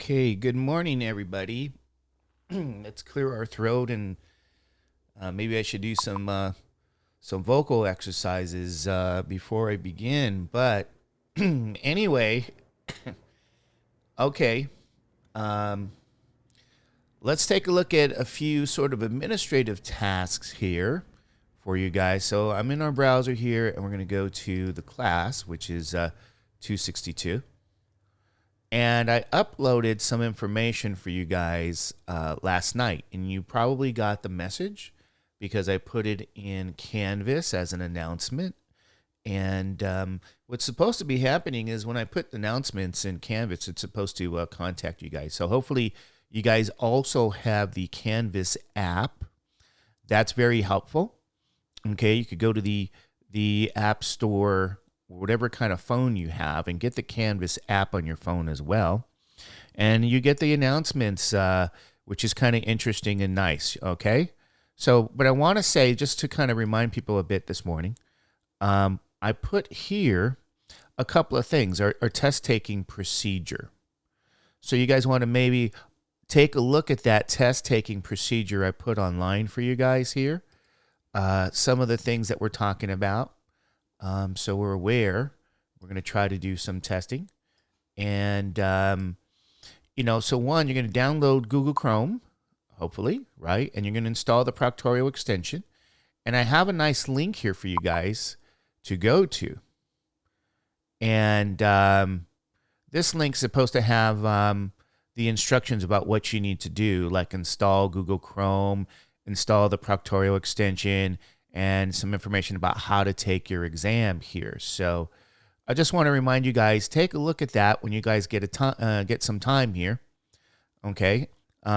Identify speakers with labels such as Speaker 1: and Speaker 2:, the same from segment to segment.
Speaker 1: Okay, good morning, everybody. Let's clear our throat, and maybe I should do some vocal exercises before I begin. But anyway, okay, um, let's take a look at a few sort of administrative tasks here for you guys. So I'm in our browser here, and we're going to go to the class, which is 262. And I uploaded some information for you guys last night, and you probably got the message because I put it in Canvas as an announcement. And what's supposed to be happening is when I put announcements in Canvas, it's supposed to contact you guys. So hopefully you guys also have the Canvas app. That's very helpful. Okay, you could go to the App Store, whatever kind of phone you have, and get the Canvas app on your phone as well. And you get the announcements, which is kind of interesting and nice, okay? So, but I want to say, just to kind of remind people a bit this morning, I put here a couple of things, our test-taking procedure. So you guys want to maybe take a look at that test-taking procedure I put online for you guys here. Some of the things that we're talking about. So we're aware. We're going to try to do some testing. And, so one, you're going to download Google Chrome, hopefully, right? And you're going to install the Proctorio extension. And I have a nice link here for you guys to go to. And this link's supposed to have the instructions about what you need to do, like install Google Chrome, install the Proctorio extension, and some information about how to take your exam here. So I just want to remind you guys, take a look at that when you guys get some time here, okay?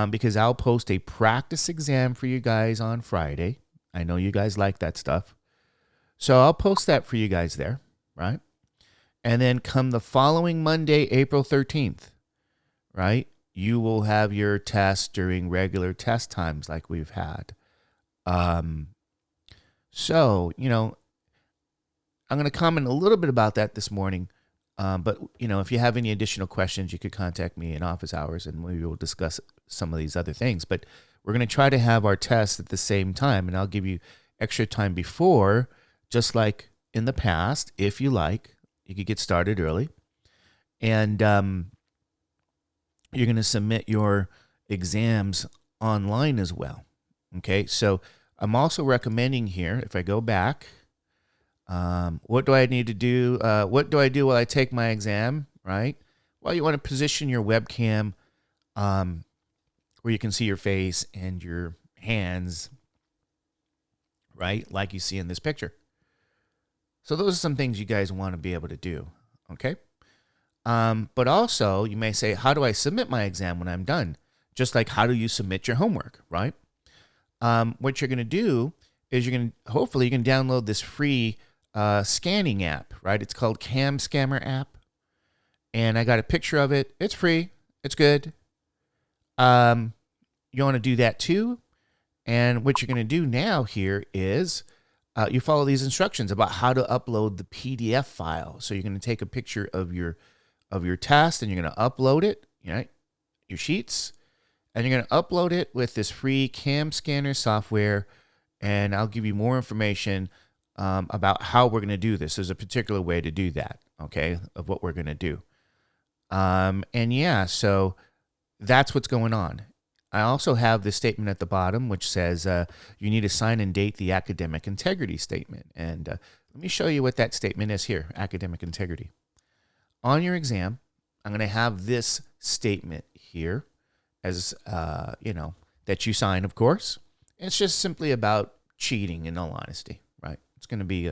Speaker 1: Because I'll post a practice exam for you guys on Friday. I know you guys like that stuff. So I'll post that for you guys there, right? And then come the following Monday, April 13th, right? You will have your test during regular test times like we've had. So, I'm going to comment a little bit about that this morning. But, if you have any additional questions, you could contact me in office hours and we will discuss some of these other things. But we're going to try to have our tests at the same time, and I'll give you extra time before, just like in the past, if you like. You could get started early. And you're going to submit your exams online as well. Okay, so I'm also recommending here, if I go back, what do I need to do? What do I do while I take my exam, right? Well, you want to position your webcam where you can see your face and your hands, right? Like you see in this picture. So those are some things you guys want to be able to do, okay? But also, you may say, how do I submit my exam when I'm done? Just like how do you submit your homework, right? What you're going to do is hopefully you can download this free scanning app, right? It's called Cam Scammer app. And I got a picture of it. It's free. It's good. You want to do that too. And what you're going to do now here is you follow these instructions about how to upload the PDF file. So you're going to take a picture of your test and you're going to upload it, right? Your sheets. And you're going to upload it with this free Cam Scanner software, and I'll give you more information about how we're going to do this. There's a particular way to do that, okay, of what we're going to do. So that's what's going on. I also have this statement at the bottom, which says you need to sign and date the academic integrity statement. And let me show you what that statement is here, academic integrity. On your exam, I'm going to have this statement here, as that you sign, of course. It's just simply about cheating, in all honesty, right? It's going to be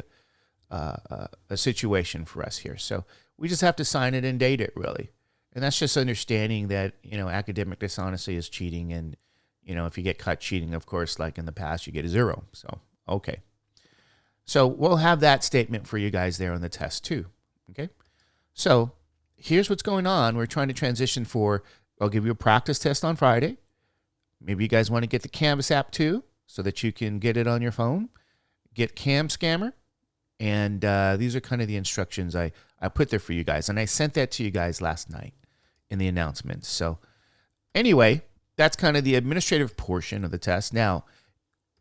Speaker 1: a situation for us here. So we just have to sign it and date it, really. And that's just understanding that, academic dishonesty is cheating. And, if you get caught cheating, of course, like in the past, you get a 0. So, okay. So we'll have that statement for you guys there on the test too, okay? So here's what's going on. We're trying to transition I'll give you a practice test on Friday. Maybe you guys want to get the Canvas app too, so that you can get it on your phone. Get Cam Scammer. And these are kind of the instructions I put there for you guys. And I sent that to you guys last night in the announcements. So anyway, that's kind of the administrative portion of the test. Now,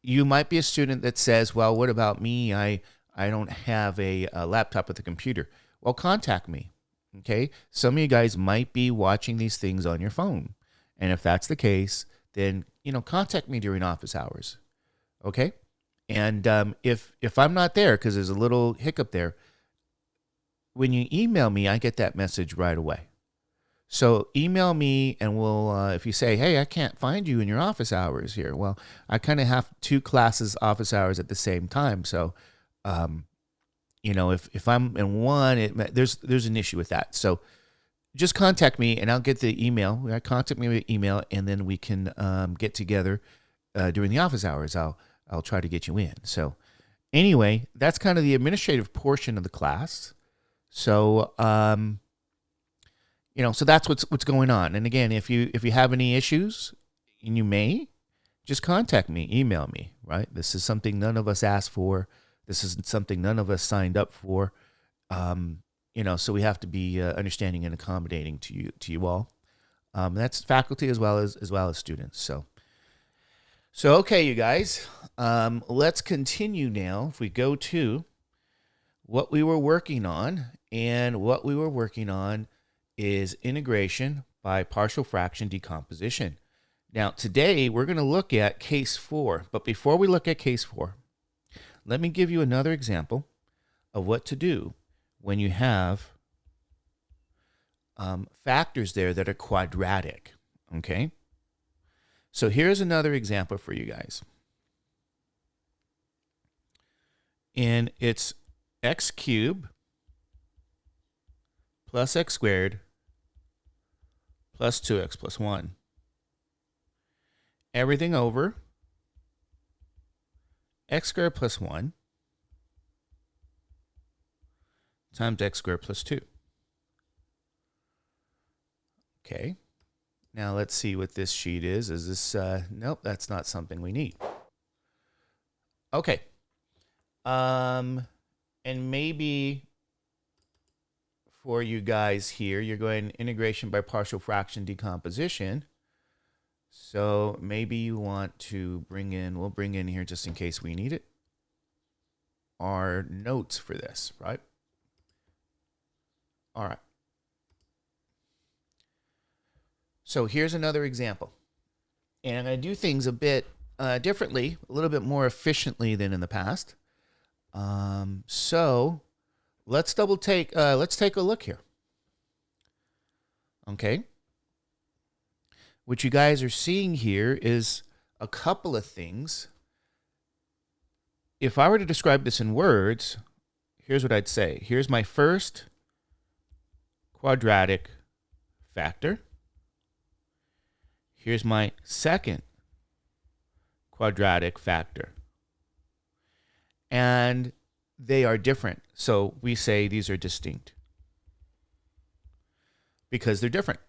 Speaker 1: you might be a student that says, well, what about me? I don't have a laptop with a computer. Well, contact me. Okay. Some of you guys might be watching these things on your phone. And if that's the case, then, contact me during office hours. Okay. And if I'm not there, because there's a little hiccup there, when you email me, I get that message right away. So email me and we'll, if you say, hey, I can't find you in your office hours here. Well, I kind of have 2 classes office hours at the same time. So, if I'm in one, there's an issue with that. So just contact me and I'll get the email. Contact me with email and then we can get together during the office hours. I'll try to get you in. So anyway, that's kind of the administrative portion of the class. So, so that's what's going on. And again, if you have any issues, and you may, just contact me, email me, right? This is something none of us asked for. This is something none of us signed up for. So we have to be understanding and accommodating to you all. That's faculty as well as students. So okay, you guys, let's continue now. If we go to what we were working on, and what we were working on is integration by partial fraction decomposition. Now, today we're going to look at case 4, but before we look at case 4, let me give you another example of what to do when you have factors there that are quadratic, okay? So here's another example for you guys. And it's x cubed plus x squared plus 2x plus 1. Everything over x squared plus 1 times x squared plus 2. Okay. Now let's see what this sheet is. Is this, nope, that's not something we need. Okay. And maybe for you guys here, you're going integration by partial fraction decomposition. So maybe you want to we'll bring in here just in case we need it, our notes for this, right? All right. So here's another example. And I do things a bit differently, a little bit more efficiently than in the past. So let's take a look here. Okay. What you guys are seeing here is a couple of things. If I were to describe this in words, here's what I'd say. Here's my first quadratic factor. Here's my second quadratic factor. And they are different. So we say these are distinct because they're different,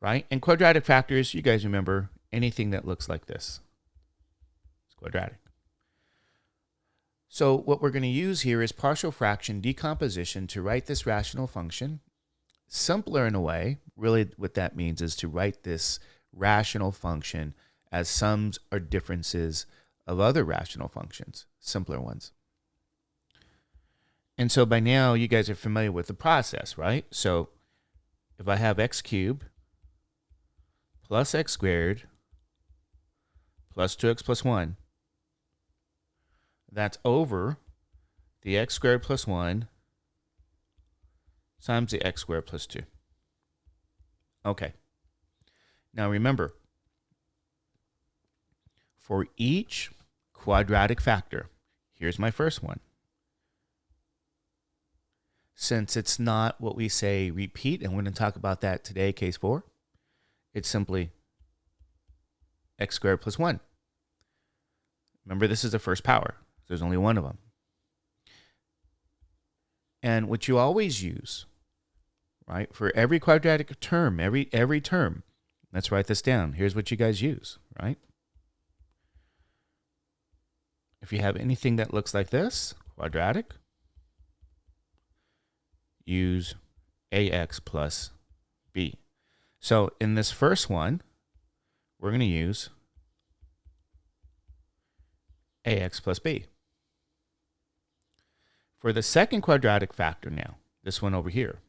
Speaker 1: right? And quadratic factors, you guys remember, anything that looks like this. It's quadratic. So what we're going to use here is partial fraction decomposition to write this rational function. Simpler in a way, really what that means is to write this rational function as sums or differences of other rational functions, simpler ones. And so by now, you guys are familiar with the process, right? So if I have x cubed plus x squared plus 2x plus 1, that's over the x squared plus 1 times the x squared plus 2. Okay. Now remember, for each quadratic factor, here's my first one. Since it's not what we say repeat, and we're going to talk about that today, case 4, it's simply x squared plus 1. Remember, this is the first power. There's only one of them. And what you always use, right, for every quadratic term, every term, let's write this down. Here's what you guys use, right? If you have anything that looks like this, quadratic, use ax plus b. So in this first one, we're going to use ax plus b. For the second quadratic factor now, this one over here,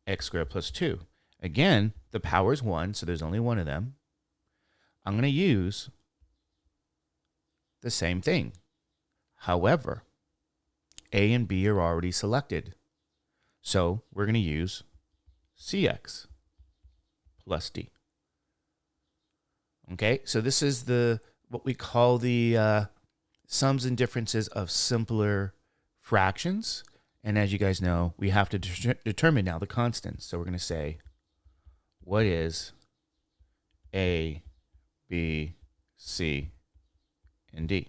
Speaker 1: x squared plus 2. Again, the power is 1, so there's only one of them. I'm going to use the same thing. However, a and b are already selected. So we're going to use cx plus d. Okay, so this is what we call the sums and differences of simpler fractions. And as you guys know, we have to determine now the constants. So we're going to say, what is A, B, C, and D?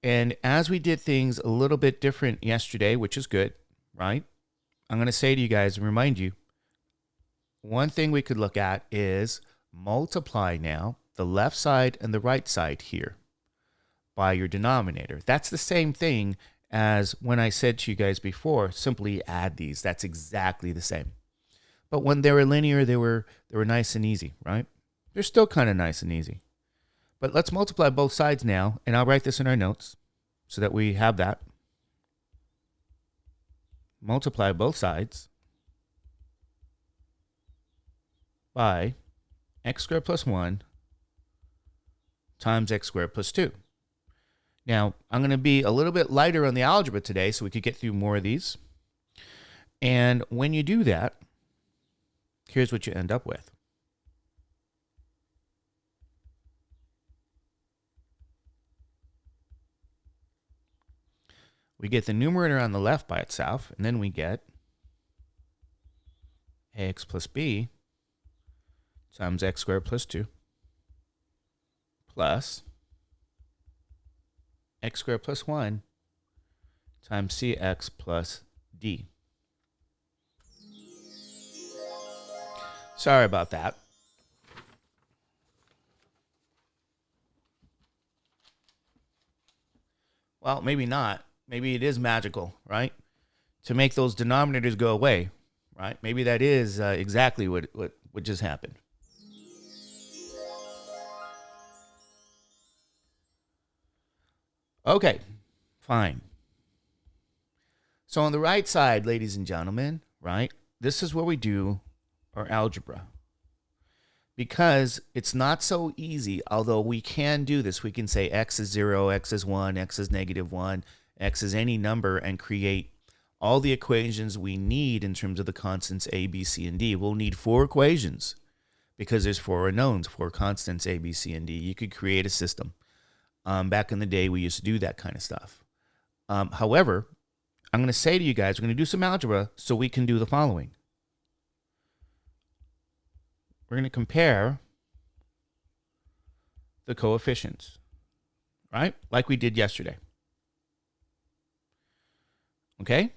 Speaker 1: And as we did things a little bit different yesterday, which is good, right? I'm going to say to you guys and remind you, one thing we could look at is multiply now the left side and the right side here by your denominator. That's the same thing as when I said to you guys before, simply add these. That's exactly the same. But when they were linear, they were nice and easy, right? They're still kind of nice and easy. But let's multiply both sides now, and I'll write this in our notes so that we have that. Multiply both sides by x squared plus 1 times x squared plus 2. Now, I'm going to be a little bit lighter on the algebra today so we could get through more of these. And when you do that, here's what you end up with. We get the numerator on the left by itself, and then we get ax plus b times x squared plus 2 plus x squared plus 1 times cx plus d. Sorry about that. Well, maybe not. Maybe it is magical, right? To make those denominators go away, right? Maybe that is exactly what just happened. Okay, fine. So on the right side, ladies and gentlemen, right, this is where we do our algebra. Because it's not so easy, although we can do this. We can say x is 0, x is 1, x is negative 1, x is any number, and create all the equations we need in terms of the constants a, b, c, and d. We'll need 4 equations because there's 4 unknowns, 4 constants a, b, c, and d. You could create a system. Back in the day, we used to do that kind of stuff. However, I'm going to say to you guys, we're going to do some algebra so we can do the following. We're going to compare the coefficients, right? Like we did yesterday. Okay?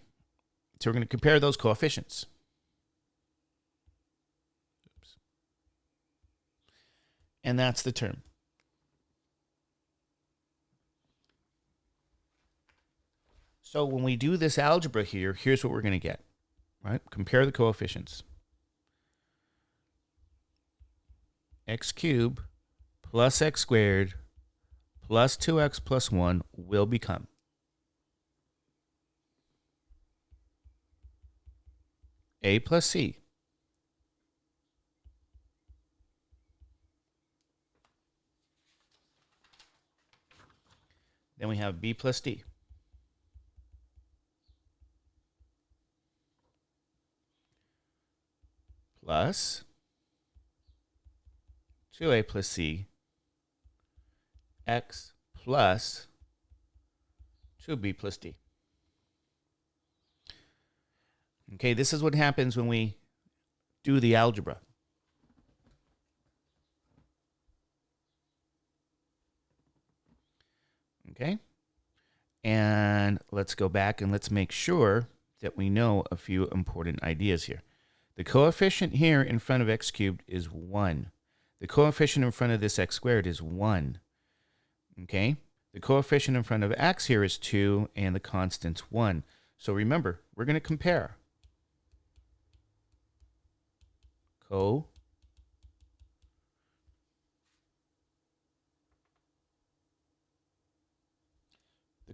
Speaker 1: So we're going to compare those coefficients. Oops. And that's the term. So when we do this algebra here, here's what we're going to get, right? Compare the coefficients. X cubed plus x squared plus 2x plus 1 will become a plus c then we have b plus d plus 2a plus c x plus 2b plus d. Okay, this is what happens when we do the algebra. Okay, and let's go back and let's make sure that we know a few important ideas here. The coefficient here in front of x cubed is 1. The coefficient in front of this x squared is 1. Okay? The coefficient in front of x here is 2, and the constant's 1. So remember, we're going to compare.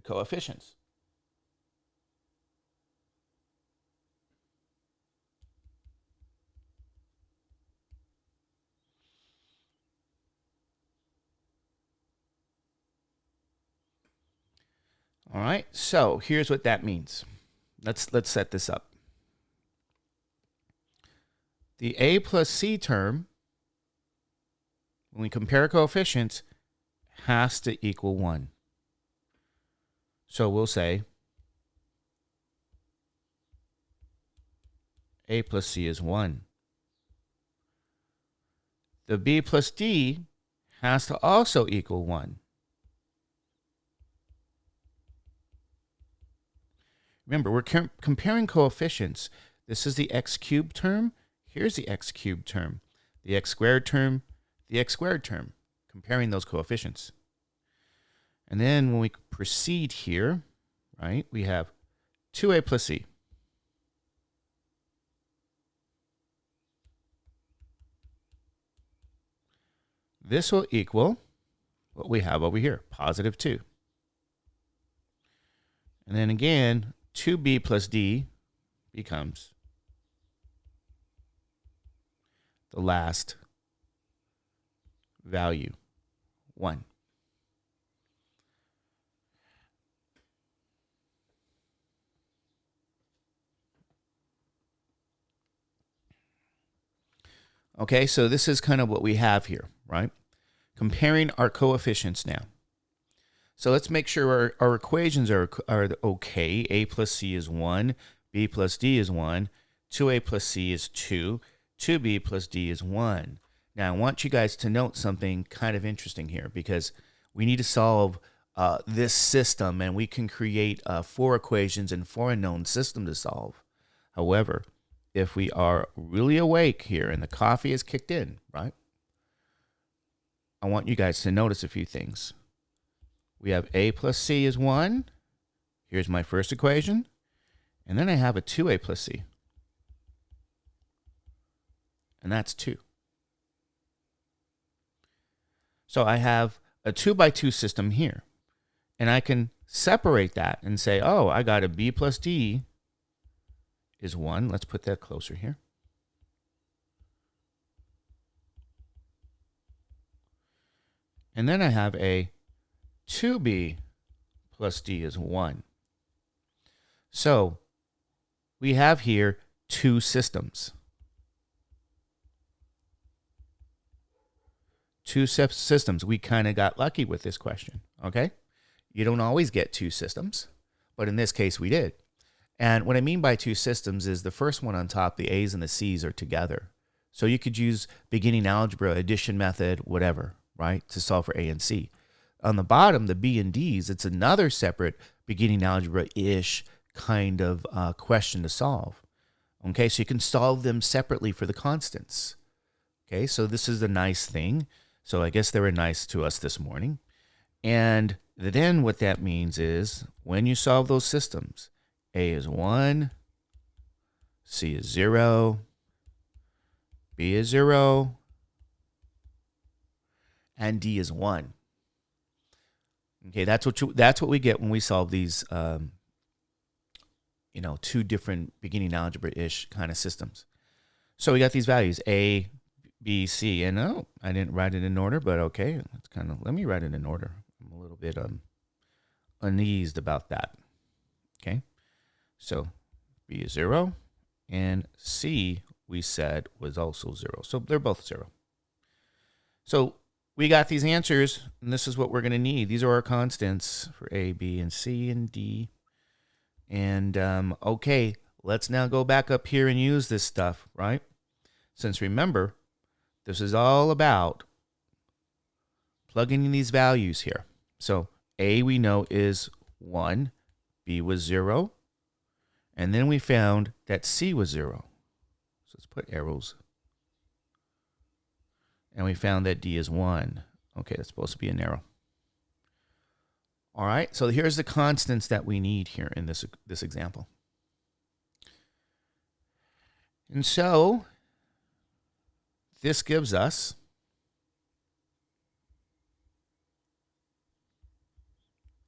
Speaker 1: coefficients. All right, so here's what that means. Let's set this up. The a plus c term, when we compare coefficients, has to equal 1. So we'll say a plus c is 1. The b plus d has to also equal 1. Remember, we're comparing coefficients. This is the x cubed term. Here's the x cubed term. The x squared term, the x squared term. Comparing those coefficients. And then when we proceed here, right, we have 2a plus c. This will equal what we have over here, positive 2. And then again, 2b plus d becomes the last value, 1. Okay, so this is kind of what we have here, right? Comparing our coefficients now. So let's make sure our equations are okay. A plus c is 1, b plus d is 1, 2a plus c is 2, 2b plus d is 1. Now, I want you guys to note something kind of interesting here, because we need to solve this system, and we can create 4 equations and 4 unknown system to solve. However, if we are really awake here and the coffee is kicked in, right? I want you guys to notice a few things. We have a plus c is 1. Here's my first equation. And then I have a 2a plus c. And that's 2. So I have a 2 by 2 system here. And I can separate that and say, oh, I got a b plus d is 1. Let's put that closer here. And then I have a 2b plus d is 1. So we have here 2 systems. 2 systems. We kind of got lucky with this question, okay? You don't always get 2 systems, but in this case we did. And what I mean by 2 systems is the first one on top, the a's and the c's are together. So you could use beginning algebra, addition method, whatever, right, to solve for a and c. On the bottom, the b and d's, it's another separate beginning algebra-ish kind of question to solve. Okay, so you can solve them separately for the constants. Okay, so this is a nice thing. So I guess they were nice to us this morning. And then what that means is when you solve those systems, a is 1, c is 0, b is 0, and d is 1. Okay, that's what we get when we solve these, 2 different beginning algebra-ish kind of systems. So we got these values, a, b, c, and oh, I didn't write it in order, but okay, let me write it in order. I'm a little bit uneased about that. Okay, so b is 0, and c we said was also 0. So they're both 0. So we got these answers, and this is what we're going to need. These are our constants for A, B, and C, and D. And, okay, let's now go back up here and use this stuff, right? Since remember, this is all about plugging in these values here. So A we know is 1, B was 0, and then we found that C was 0. So let's put arrows. And we found that D is 1. Okay, that's supposed to be an arrow. All right, so here's the constants that we need here in this example. And so this gives us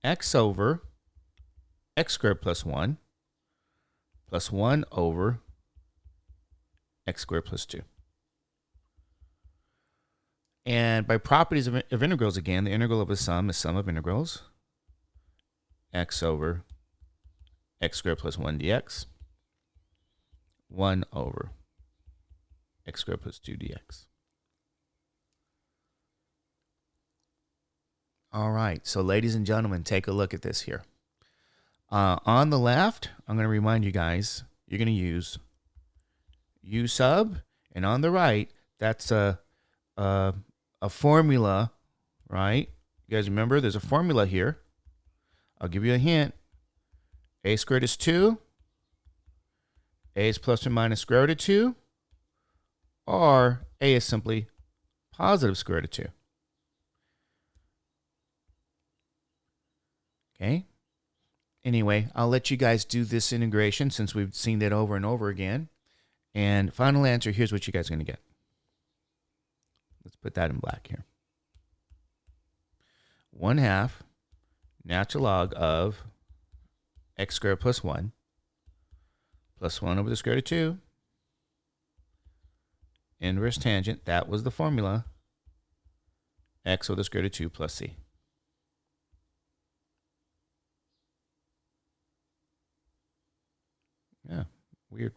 Speaker 1: x over x squared plus 1 over x squared plus 2. And by properties of integrals again, the integral of a sum is sum of integrals. X over x squared plus 1 dx. 1 over x squared plus 2 dx. All right, so ladies and gentlemen, take a look at this here. On the left, I'm going to remind you guys, you're going to use u sub, and on the right, that's a formula, right? You guys remember there's a formula here. I'll give you a hint. A squared is 2. A is plus or minus square root of 2. Or A is simply positive square root of 2. Okay? Anyway, I'll let you guys do this integration since we've seen that over and over again. And final answer, here's what you guys are going to get. Let's put that in black here. 1/2 natural log of x squared plus 1 plus 1 over the square root of 2 inverse tangent, that was the formula, x over the square root of 2 plus c. Yeah, weird.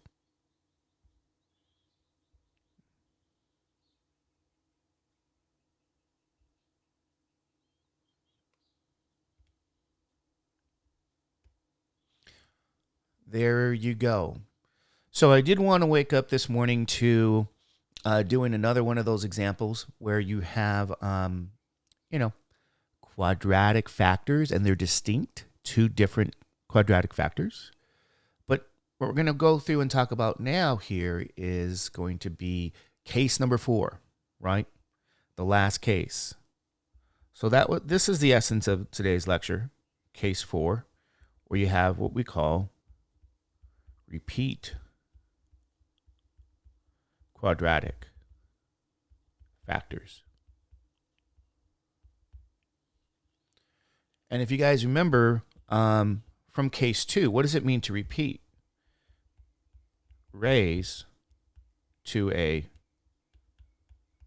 Speaker 1: There you go. So I did want to wake up this morning to doing another one of those examples where you have, quadratic factors, and they're distinct, two different quadratic factors. But what we're going to go through and talk about now here is going to be case number 4, right? The last case. So this is the essence of today's lecture, case 4, where you have what we call repeat quadratic factors. And if you guys remember from case 2, what does it mean to repeat? Raise to a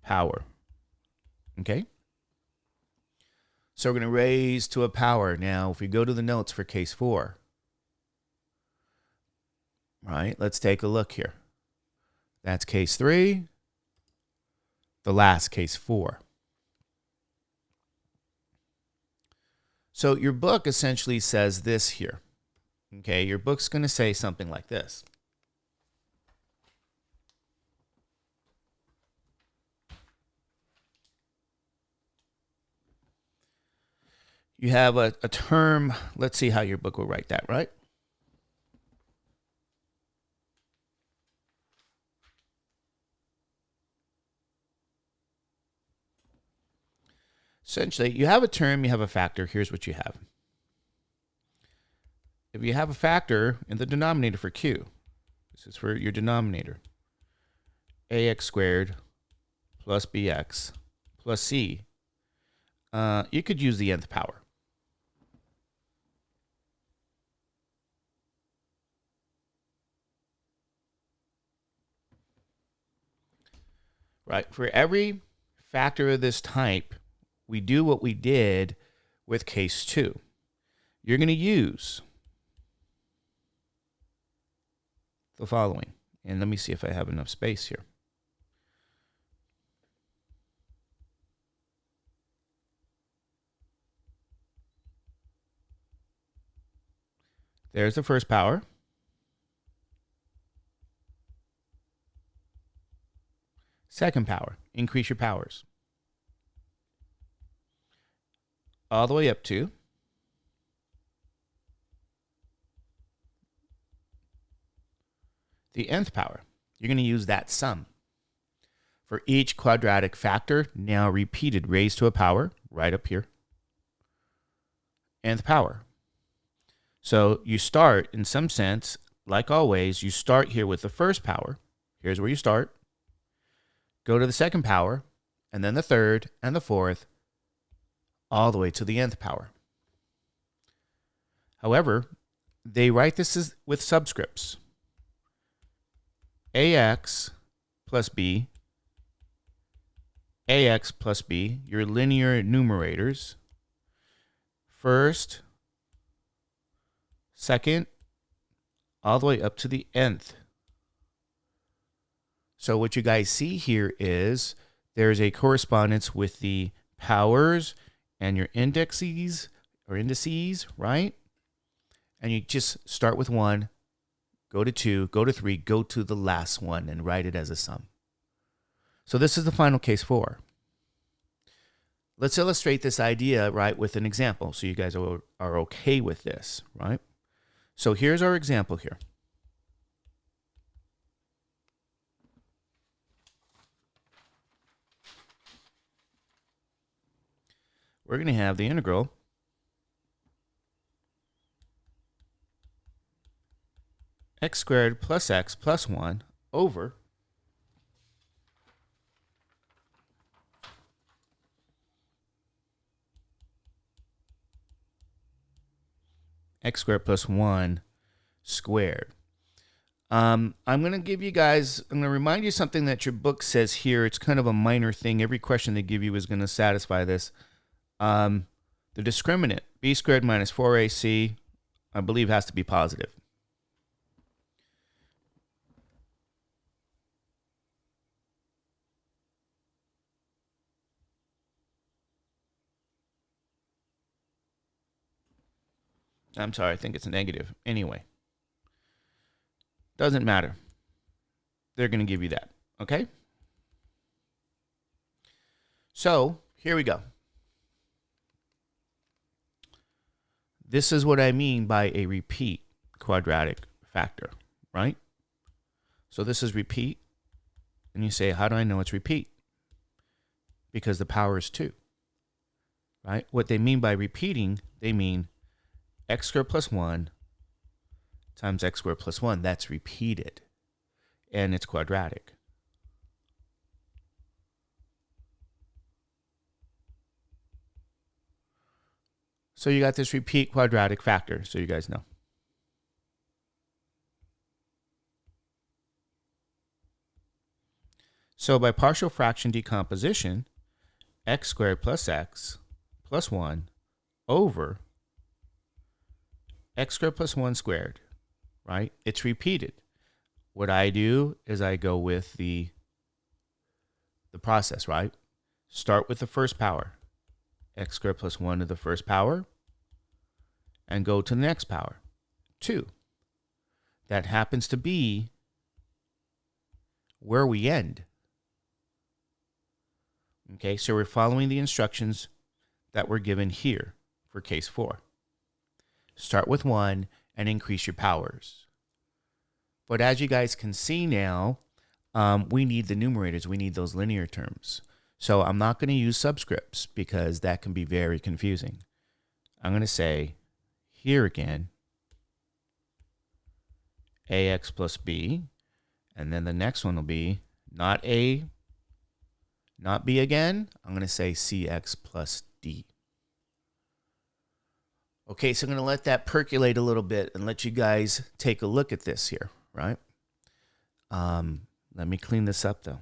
Speaker 1: power. Okay? So we're going to raise to a power. Now, if we go to the notes for case 4, right, let's take a look here. That's case 3, the last case 4. So your book essentially says this here. Okay, your book's going to say something like this. You have a term, let's see how your book will write that, right? Essentially, you have a term, you have a factor. Here's what you have. If you have a factor in the denominator for q, this is for your denominator, ax squared plus bx plus c, you could use the nth power. Right, for every factor of this type, we do what we did with case 2. You're going to use the following. And let me see if I have enough space here. There's the first power. Second power, increase your powers. All the way up to the nth power. You're going to use that sum. For each quadratic factor, now repeated, raised to a power, right up here, nth power. So you start, in some sense, like always, you start here with the first power. Here's where you start. go to the second power, and then the third and the fourth, all the way to the nth power. However, they write this as with subscripts. ax plus b, ax plus b, your linear numerators. First, second, all the way up to the nth. So what you guys see here is there's a correspondence with the powers and your indices, right? And you just start with 1, go to 2, go to 3, go to the last one and write it as a sum. So this is the final case 4. Let's illustrate this idea, right, with an example so you guys are okay with this, right? So here's our example here. We're going to have the integral x squared plus x plus 1 over x squared plus 1 squared. I'm going to give you guys, I'm going to remind you something that your book says here. It's kind of a minor thing. Every question they give you is going to satisfy this. The discriminant, b squared minus 4ac, I believe has to be positive. I'm sorry, I think it's a negative. Anyway, doesn't matter. They're going to give you that, okay? So here we go. This is what I mean by a repeat quadratic factor, right? So this is repeat, and you say, how do I know it's repeat? Because the power is 2, right? What they mean by repeating, they mean x squared plus 1 times x squared plus 1. That's repeated, and it's quadratic. So you got this repeat quadratic factor, so you guys know. So by partial fraction decomposition, x squared plus x plus 1 over x squared plus 1 squared, right? It's repeated. What I do is I go with the process, right? Start with the first power, x squared plus 1 to the first power, and go to the next power, 2. That happens to be where we end. Okay, so we're following the instructions that were given here for case 4. Start with 1 and increase your powers. But as you guys can see now, we need the numerators. We need those linear terms. So I'm not going to use subscripts because that can be very confusing. I'm going to say here again, ax plus b, and then the next one will be not a, not b again. I'm going to say cx plus d. Okay, so I'm going to let that percolate a little bit and let you guys take a look at this here, right? Let me clean this up, though.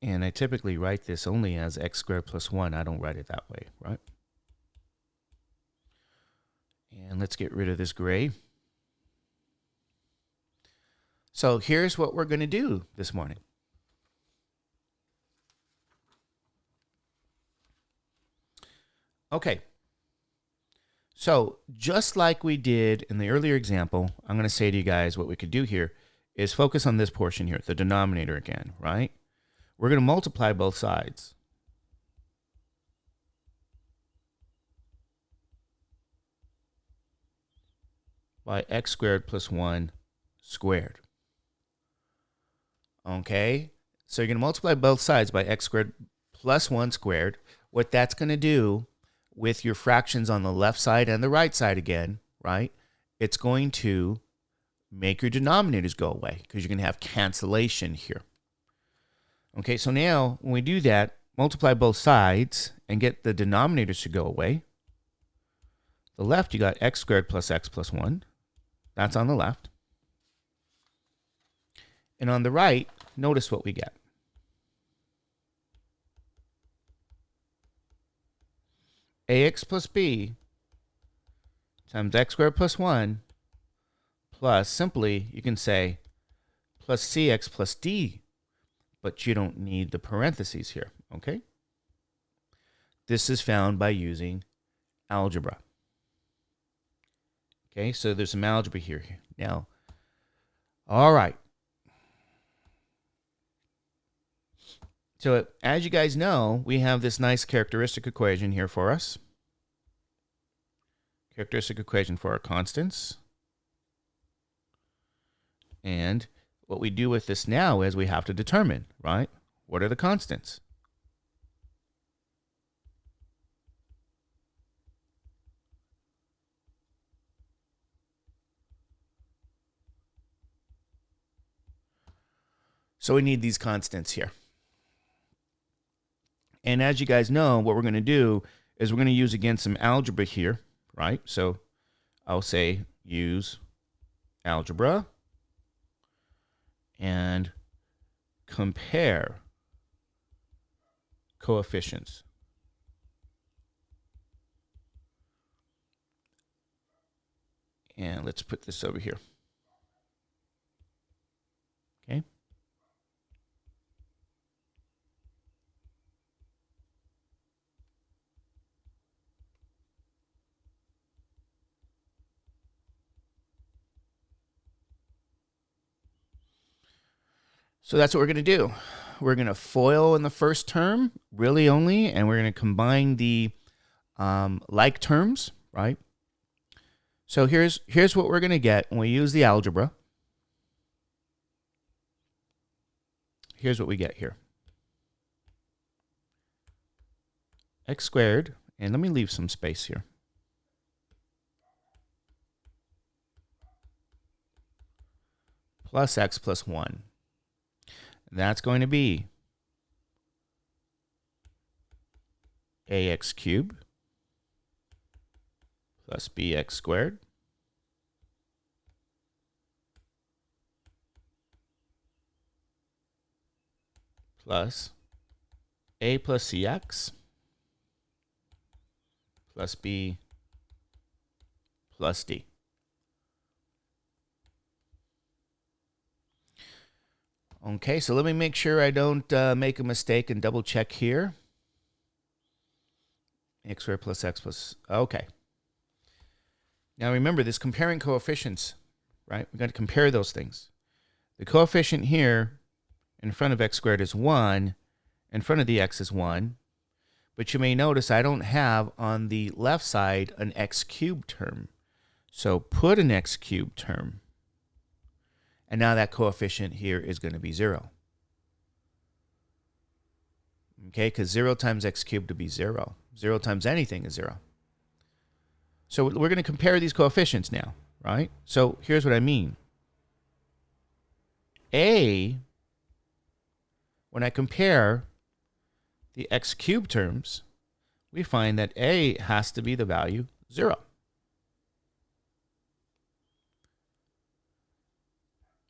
Speaker 1: And I typically write this only as x squared plus 1. I don't write it that way, right? And let's get rid of this gray. So here's what we're going to do this morning. Okay. So just like we did in the earlier example, I'm going to say to you guys what we could do here is focus on this portion here, the denominator again, right? We're going to multiply both sides. By x squared plus 1 squared. Okay, so you're going to multiply both sides by x squared plus 1 squared. What that's going to do with your fractions on the left side and the right side again, right, it's going to make your denominators go away because you're going to have cancellation here. Okay, so now when we do that, multiply both sides and get the denominators to go away. The left, you got x squared plus x plus 1. That's on the left. And on the right, notice what we get. Ax plus b times x squared plus 1 plus, simply, you can say, plus cx plus d, but you don't need the parentheses here, okay? This is found by using algebra. Okay, so there's some algebra here. Now, all right. So as you guys know, we have this nice characteristic equation here for us. Characteristic equation for our constants. And what we do with this now is we have to determine, right? What are the constants? So we need these constants here. And as you guys know, what we're going to do is we're going to use again some algebra here, right? So I'll say use algebra and compare coefficients. And let's put this over here. Okay. So that's what we're going to do. We're going to FOIL in the first term, really only, and we're going to combine the like terms, right? So here's what we're going to get when we use the algebra. Here's what we get here. X squared, and let me leave some space here. Plus x plus 1. That's going to be ax cubed plus bx squared plus a plus cx plus b plus d. Okay, so let me make sure I don't make a mistake and double check here. X squared plus x plus, okay. Now remember this comparing coefficients, right? We've got to compare those things. The coefficient here in front of x squared is 1, in front of the x is 1. But you may notice I don't have on the left side an x cubed term. So put an x cubed term. And now that coefficient here is going to be 0. Okay, because 0 times x cubed would be 0. 0 times anything is 0. So we're going to compare these coefficients now, right? So here's what I mean. A, when I compare the x cubed terms, we find that a has to be the value 0.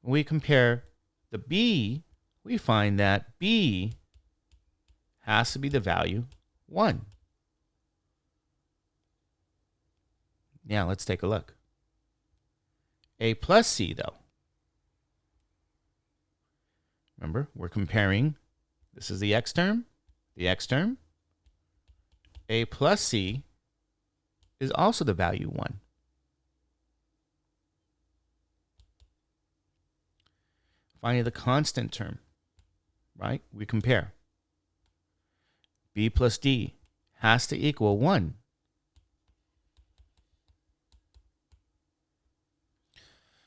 Speaker 1: When we compare the b, we find that b has to be the value 1. Now let's take a look. A plus c, though. Remember, we're comparing, this is the x term, the x term. A plus c is also the value 1. Finally, the constant term, right? We compare. B plus D has to equal 1.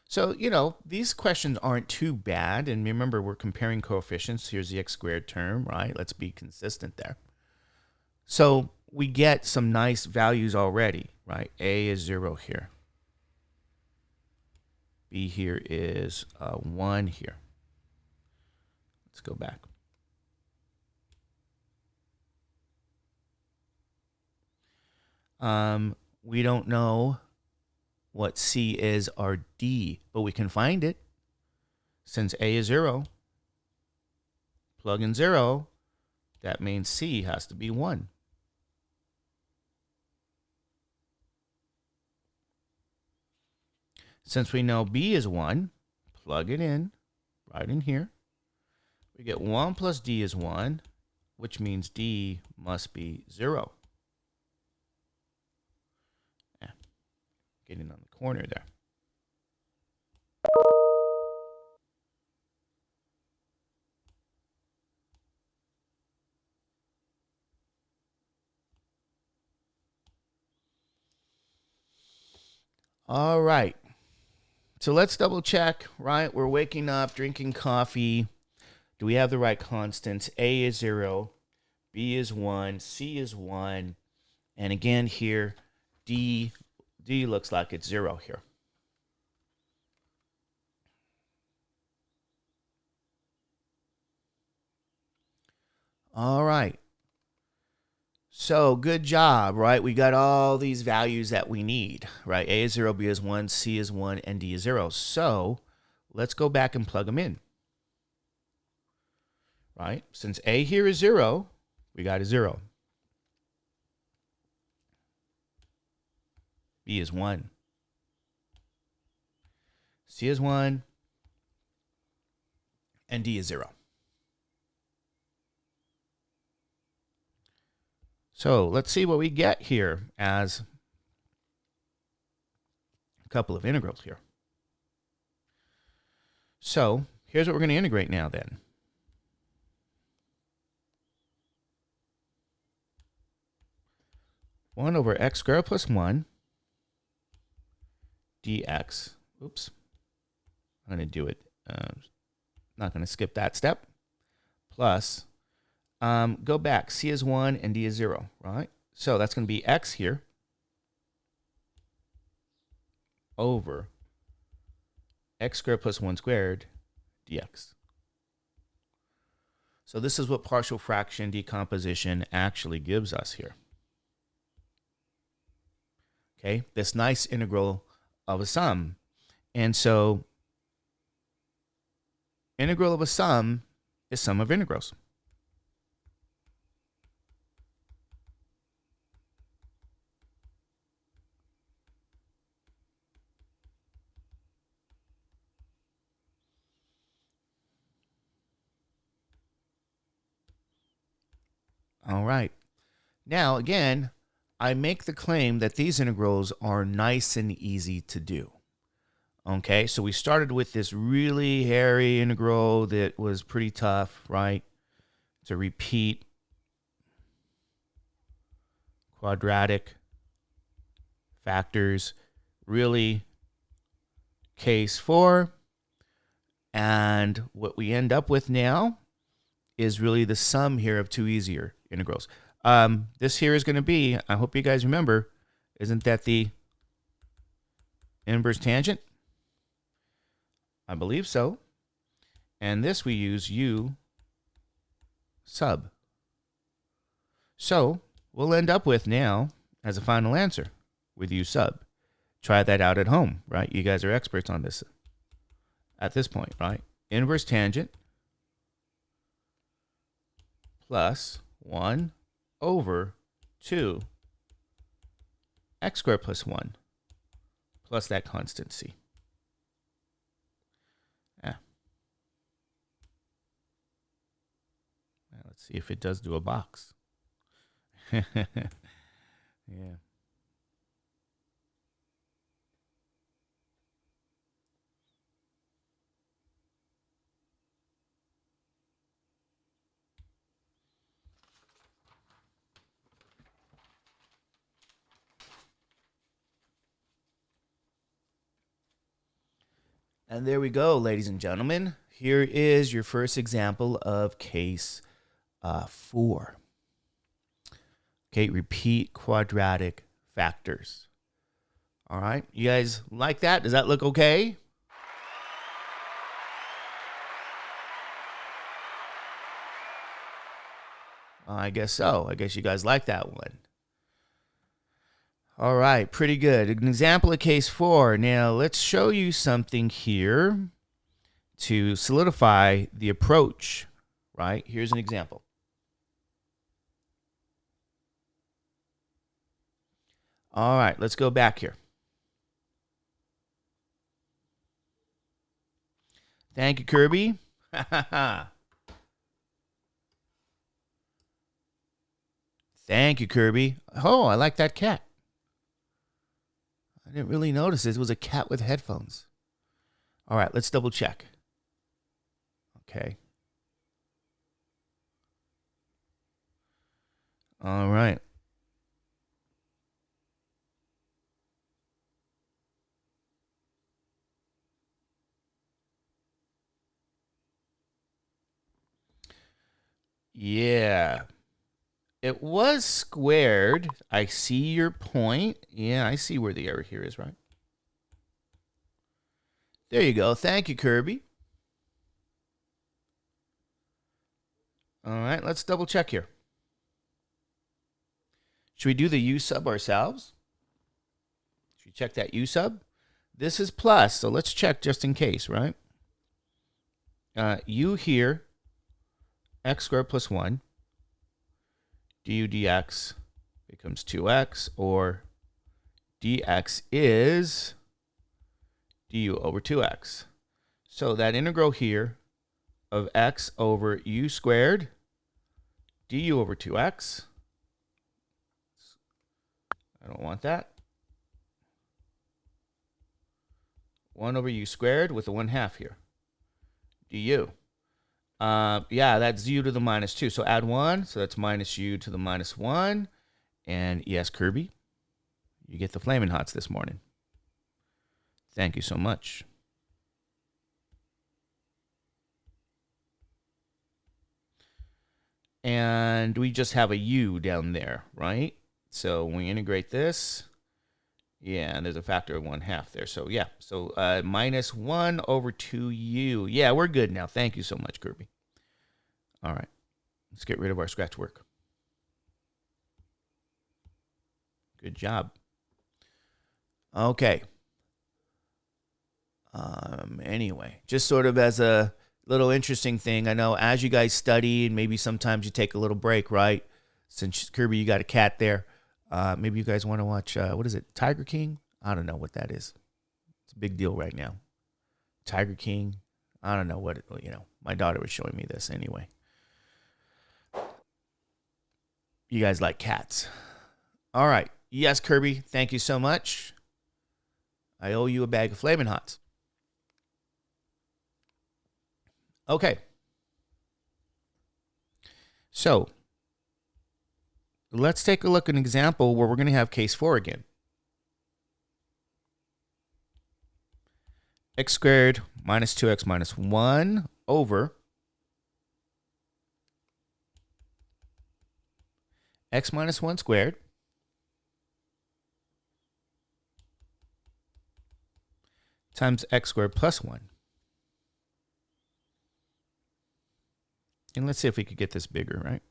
Speaker 1: So, you know, these questions aren't too bad. And remember, we're comparing coefficients. Here's the x squared term, right? Let's be consistent there. So we get some nice values already, right? A is 0 here. B here is 1 here. Let's go back. We don't know what C is or D, but we can find it. Since A is 0, plug in 0, that means C has to be 1. Since we know B is 1, plug it in, right in here. We get 1 plus D is 1, which means D must be 0. Yeah, getting on the corner there. All right. So let's double check, right? We're waking up, drinking coffee. Do we have the right constants? A is 0, B is 1, C is 1. And again here, D looks like it's 0 here. All right. So good job, right? We got all these values that we need, right? A is 0, B is 1, C is 1, and D is 0. So let's go back and plug them in, right? Since A here is 0, we got a 0. B is 1. C is 1. And D is 0. So let's see what we get here as a couple of integrals here. So here's what we're going to integrate now then. One over x squared plus 1 dx. Oops. I'm going to do it. Not going to skip that step. Plus, go back. C is 1 and D is 0, right? So that's going to be x here over x squared plus 1 squared dx. So this is what partial fraction decomposition actually gives us here. Okay, this nice integral of a sum. And so integral of a sum is sum of integrals. All right. Now, again, I make the claim that these integrals are nice and easy to do. Okay, so we started with this really hairy integral that was pretty tough, right? To repeat quadratic factors, really case 4. And what we end up with now is really the sum here of two easier integrals. This here is going to be, I hope you guys remember, isn't that the inverse tangent? I believe so. And this we use u sub. So we'll end up with now, as a final answer, with u sub. Try that out at home, right? You guys are experts on this at this point, right? Inverse tangent plus 1 over 2 x squared plus 1 plus that constant c. Yeah. Now let's see if it does do a box. Yeah. And there we go, ladies and gentlemen. Here is your first example of case 4. Okay, repeat quadratic factors. All right, you guys like that? Does that look okay? I guess so. I guess you guys like that one. All right, pretty good. An example of case 4. Now, let's show you something here to solidify the approach, right? Here's an example. All right, let's go back here. Thank you, Kirby. Thank you, Kirby. Oh, I like that cat. I didn't really notice it was a cat with headphones. All right, let's double check. Okay. All right. Yeah. It was squared. I see your point. Yeah, I see where the error here is, right? There you go. Thank you, Kirby. All right, let's double check here. Should we do the U sub ourselves? Should we check that U sub? This is plus, so let's check just in case, right? U here, x squared plus 1, du dx becomes 2x, or dx is du over 2x. So that integral here of x over u squared du over 2x, I don't want that, 1 over u squared with a 1/2 here, du. Yeah, that's u to the minus 2. So add 1, so that's minus u to the minus 1. And yes, Kirby, you get the Flamin' Hots this morning. Thank you so much. And we just have a u down there, right? So when we integrate this, yeah, and there's a factor of 1/2 there. So yeah, so minus 1 over 2u. Yeah, we're good now. Thank you so much, Kirby. All right, let's get rid of our scratch work. Good job. Okay. Anyway, just sort of as a little interesting thing, I know as you guys study and maybe sometimes you take a little break, right? Since Kirby, you got a cat there. Maybe you guys want to watch, what is it, Tiger King? I don't know what that is. It's a big deal right now. Tiger King. I don't know what, my daughter was showing me this anyway. You guys like cats. All right. Yes, Kirby, thank you so much. I owe you a bag of Flamin' Hots. Okay. So let's take a look at an example where we're going to have case 4 again. X squared minus 2x minus 1 over x minus 1 squared times x squared plus 1. And let's see if we could get this bigger, right?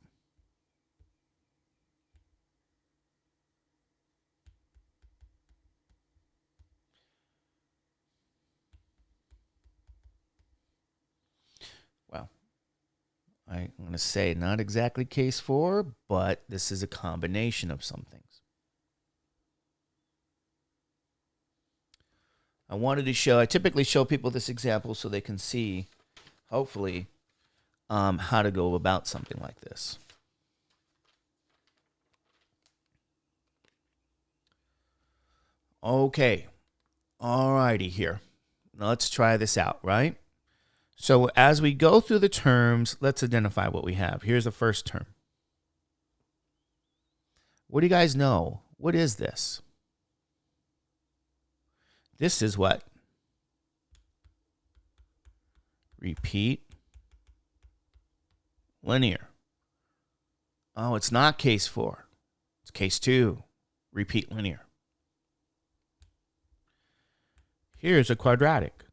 Speaker 1: Well, I'm going to say not exactly case 4, but this is a combination of some things. I wanted to show, I typically show people this example so they can see, hopefully, how to go about something like this. Okay. Alrighty here. Now let's try this out, right? So as we go through the terms, let's identify what we have. Here's the first term. What do you guys know? What is this? This is what? Repeat linear. Oh, it's not case 4. It's case 2. Repeat linear. Here's a quadratic.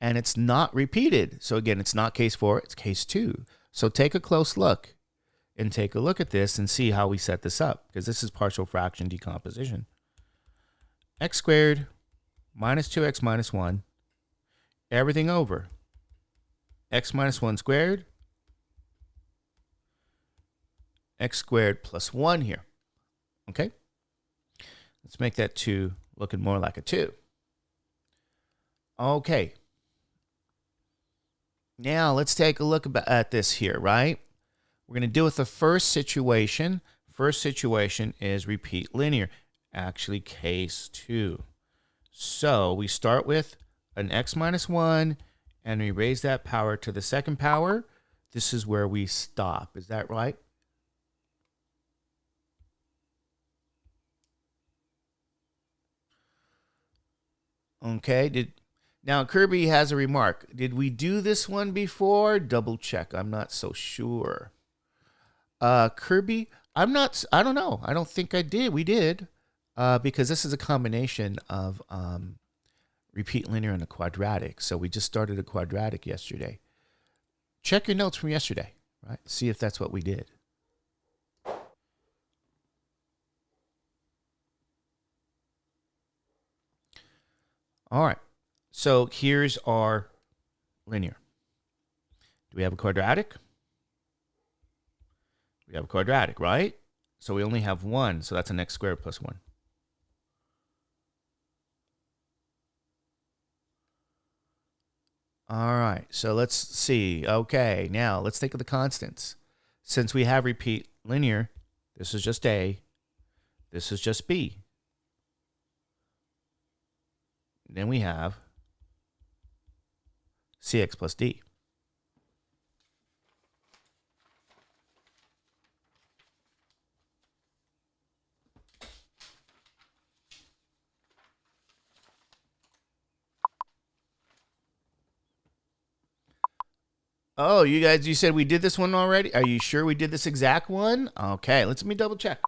Speaker 1: and it's not repeated. So again, it's not case 4, it's case 2. So take a close look and take a look at this and see how we set this up, because this is partial fraction decomposition. X squared minus 2x minus 1, everything over x minus 1 squared, x squared plus 1 here. Okay? Let's make that 2 looking more like a 2. Okay. Now let's take a look at this here, right? We're going to deal with the first situation. First situation is repeat linear, actually case 2. So we start with an x minus 1, and we raise that power to the second power. This is where we stop. Is that right? Okay. Now Kirby has a remark. Did we do this one before? Double check. I'm not so sure. Kirby, I don't know. I don't think I did. We did. Because this is a combination of repeat linear and a quadratic. So we just started a quadratic yesterday. Check your notes from yesterday, right? See if that's what we did. All right. So here's our linear. Do we have a quadratic? We have a quadratic, right? So we only have 1. So that's an x squared plus 1. All right, so let's see. Okay, now let's think of the constants. Since we have repeat linear, this is just A, this is just B. Then we have Cx plus D. Oh, you guys, you said we did this one already? Are you sure we did this exact one? Okay, let me double check.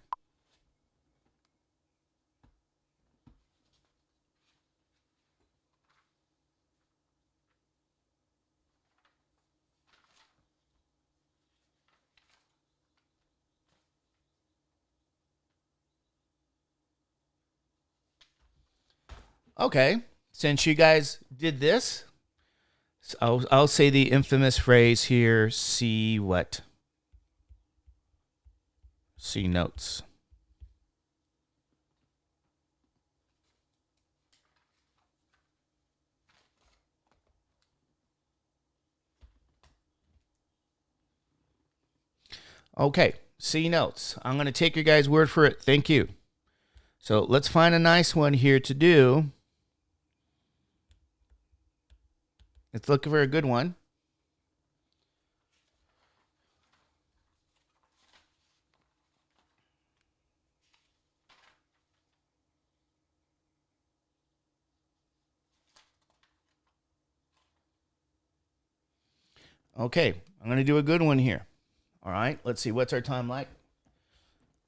Speaker 1: Okay, since you guys did this, I'll say the infamous phrase here, see what? See notes. Okay, see notes. I'm going to take your guys' word for it. Thank you. So let's find a nice one here to do. Let's look for a good one. Okay, I'm going to do a good one here. All right, let's see. What's our time like?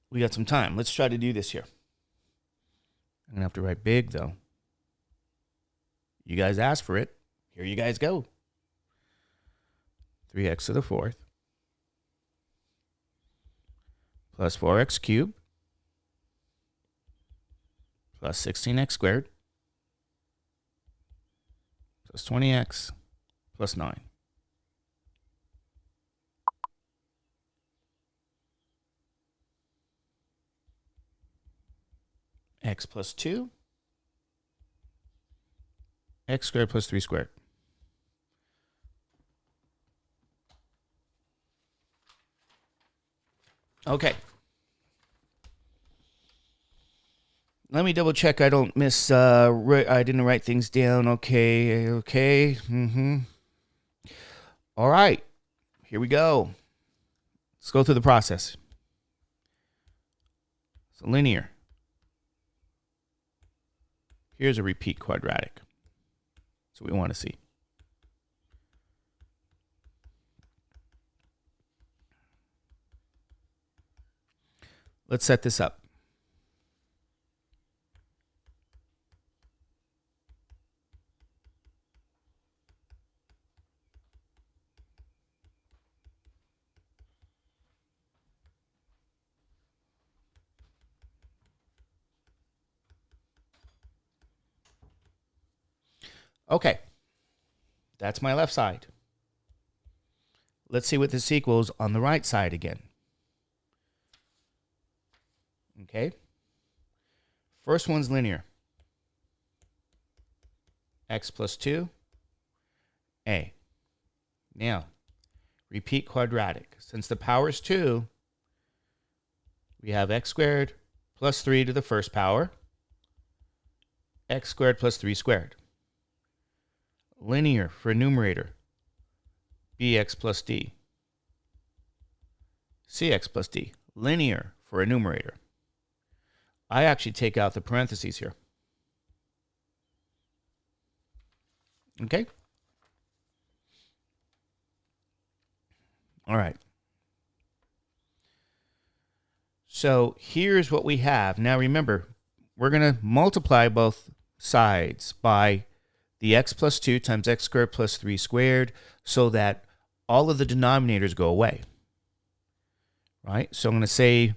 Speaker 1: We got some time. Let's try to do this here. I'm going to have to write big, though. You guys asked for it. Here you guys go. 3x to the 4th plus 4x cubed plus 16x squared plus 20x plus 9. X plus 2, x squared plus 3 squared. Okay. Let me double check I don't miss, I didn't write things down. Okay. All right. Here we go. Let's go through the process. So linear. Here's a repeat quadratic. That's what we want to see. Let's set this up. Okay, that's my left side. Let's see what this equals on the right side again. Okay, first one's linear. X plus 2, a. Now, repeat quadratic. Since the power is 2, we have x squared plus 3 to the first power, x squared plus 3 squared. Linear for a numerator, bx plus d. Cx plus d. Linear for a numerator. I actually take out the parentheses here. Okay? All right. So here's what we have. Now remember, we're going to multiply both sides by the x plus 2 times x squared plus 3 squared so that all of the denominators go away. Right? So I'm going to say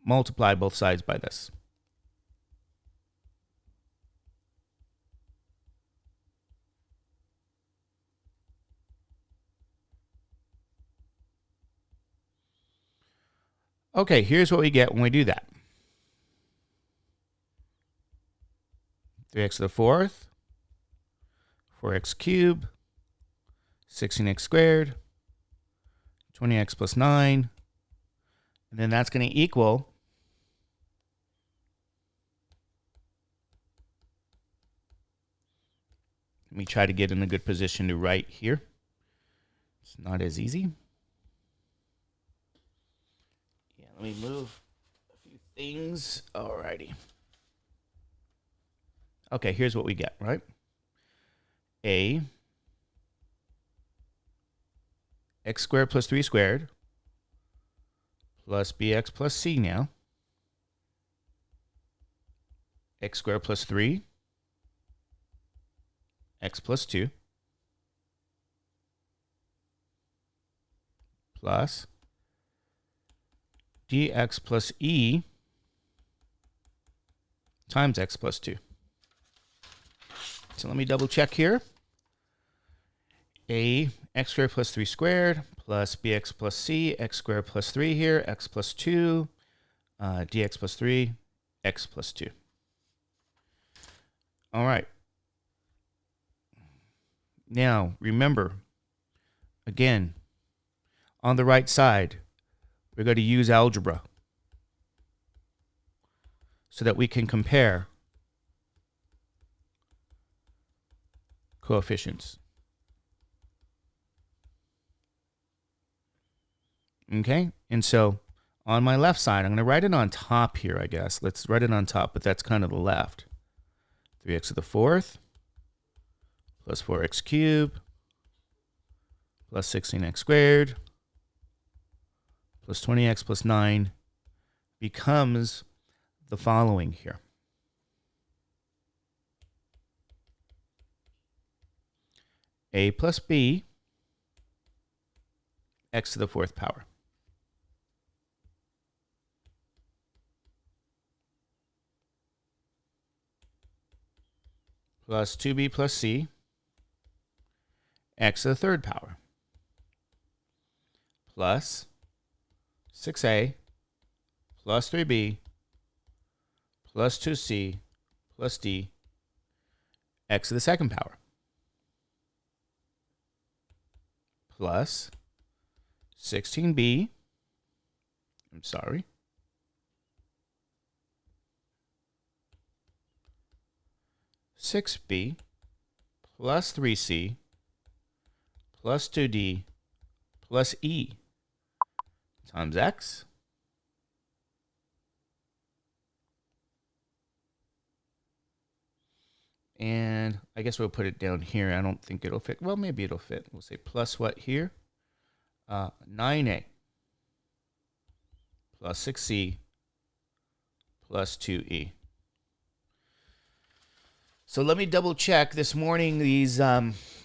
Speaker 1: multiply both sides by this. Okay, here's what we get when we do that. 3x to the fourth, 4x cubed, 16x squared, 20x plus 9, and then that's going to equal let me try to get in a good position to write here. It's not as easy. Yeah, let me move a few things. Alrighty. Okay, here's what we get, right? A x squared plus 3 squared plus bx plus c now. X squared plus 3, x plus 2, plus dx plus e times x plus 2. So let me double check here. A x squared plus 3 squared plus bx plus c, x squared plus 3 here, x plus 2, dx plus 3, x plus 2. All right. Now, remember, again, on the right side, we're going to use algebra so that we can compare coefficients. Okay, and so on my left side, I'm going to write it on top here, I guess. Let's write it on top, but that's kind of the left. 3x to the fourth plus 4x cubed plus 16x squared plus 20x plus 9 becomes the following here. A plus b x to the fourth power. Plus 2b plus c x to the third power. Plus 6a plus 3b plus 2c plus d x to the second power. Plus 16b, 6b plus 3c plus 2d plus e times x and I guess we'll put it down here. I don't think it'll fit. Well, maybe it'll fit. We'll say plus what here? 9a plus 6c plus 2e. So let me double check this morning these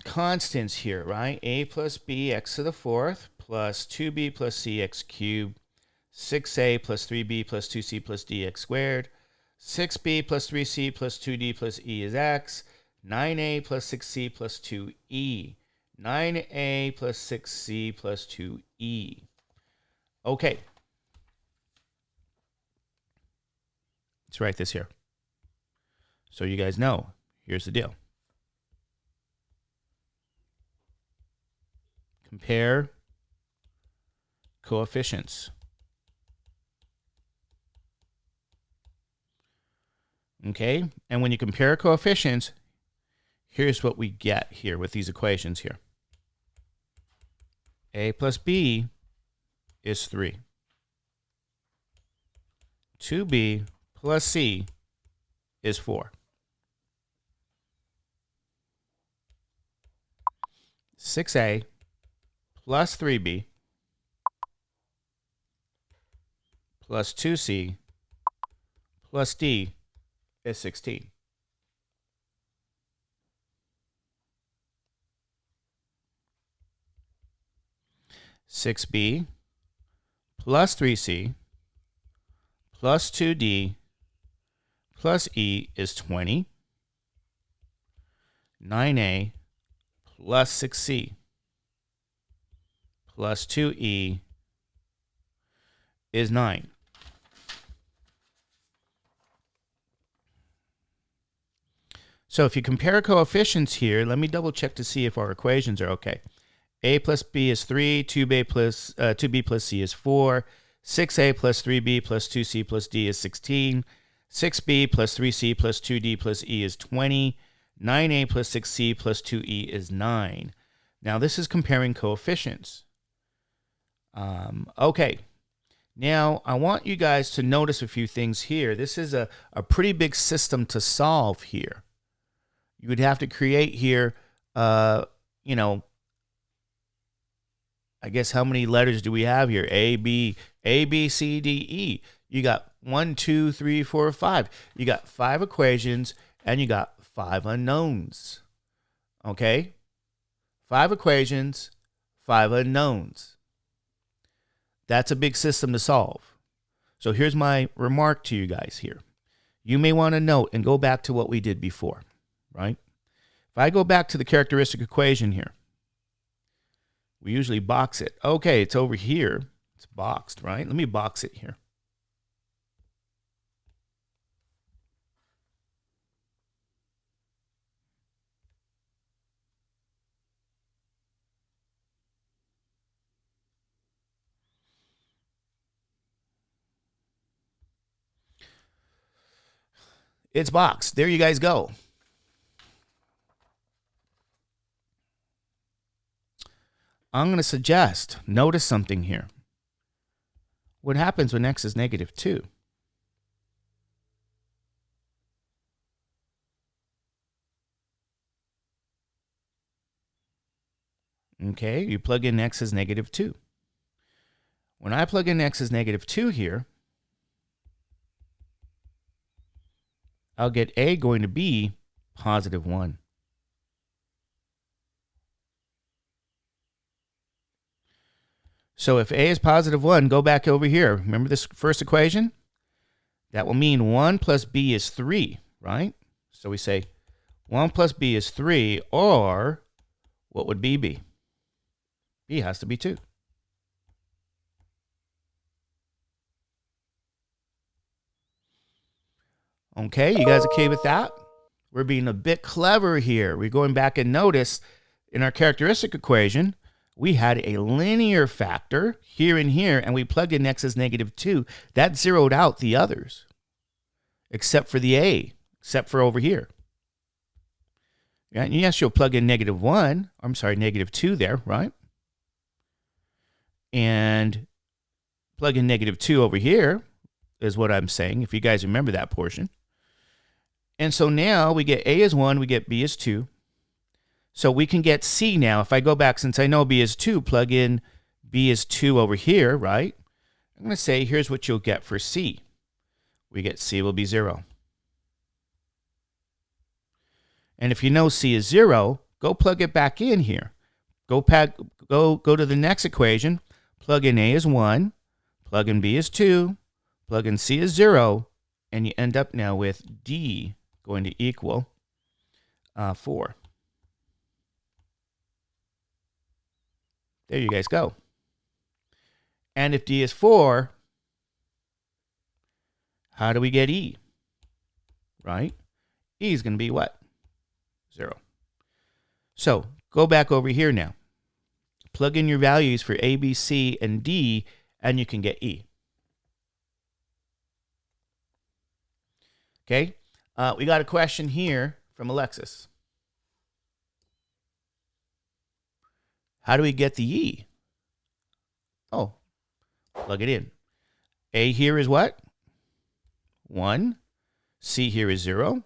Speaker 1: constants here, right? A plus b x to the fourth plus 2b plus c x cubed, 6a plus 3b plus 2c plus dx squared, 6b plus 3c plus 2d plus e is x, 9a plus 6c plus 2e. 9a plus 6c plus 2e. Okay. Let's write this here. So you guys know, here's the deal. Compare coefficients. Okay, and when you compare coefficients, here's what we get here with these equations here. A plus B is 3. 2b plus c is 4. 6a plus 3b plus 2c plus d is 16. Six b plus 3c plus 2d plus e is 20. 9a plus 6c plus 2e is 9. So if you compare coefficients here, let me double check to see if our equations are okay. A plus b is 3, 2b plus c is 4, 6a plus 3b plus 2c plus d is 16, 6b plus 3c plus 2d plus e is 20, 9a plus 6c plus 2e is 9. Now this is comparing coefficients. Okay. Now I want you guys to notice a few things here. This is a pretty big system to solve here. You would have to create here, you know, I guess how many letters do we have here? A, B, C, D, E. You got 1, 2, 3, 4, 5. You got 5 equations and you got 5 unknowns. Okay? 5 equations, 5 unknowns. That's a big system to solve. So here's my remark to you guys here. You may want to note and go back to what we did before, right? If I go back to the characteristic equation here, we usually box it. Okay, it's over here. It's boxed, right? Let me box it here. It's boxed. There you guys go. I'm going to suggest, notice something here. What happens when x is negative 2? Okay, you plug in x as negative 2. When I plug in x as negative 2 here, I'll get a going to be positive 1. So if a is positive 1, go back over here. Remember this first equation? That will mean 1 plus b is 3, right? So we say 1 plus b is 3, or what would b be? B has to be 2. Okay, you guys okay with that? We're being a bit clever here. We're going back and notice in our characteristic equation, we had a linear factor here and here, and we plugged in x as negative 2. That zeroed out the others, except for the a, except for over here. Yeah, yes, you'll plug in negative 1. I'm sorry, negative 2 there, right? And plug in negative 2 over here is what I'm saying, if you guys remember that portion. And so now we get a is 1, we get b is 2. So we can get c now. If I go back, since I know b is 2, plug in b is 2 over here, right? I'm going to say, here's what you'll get for c. We get c will be 0. And if you know c is 0, go plug it back in here. Go to the next equation, plug in a is 1, plug in b is 2, plug in c is 0, and you end up now with d going to equal 4. There you guys go. And if D is 4, how do we get E? Right? E is going to be what? 0. So go back over here now. Plug in your values for A, B, C, and D, and you can get E. Okay? We got a question here from Alexis. How do we get the E? Oh, plug it in. A here is what? 1. C here is 0. Is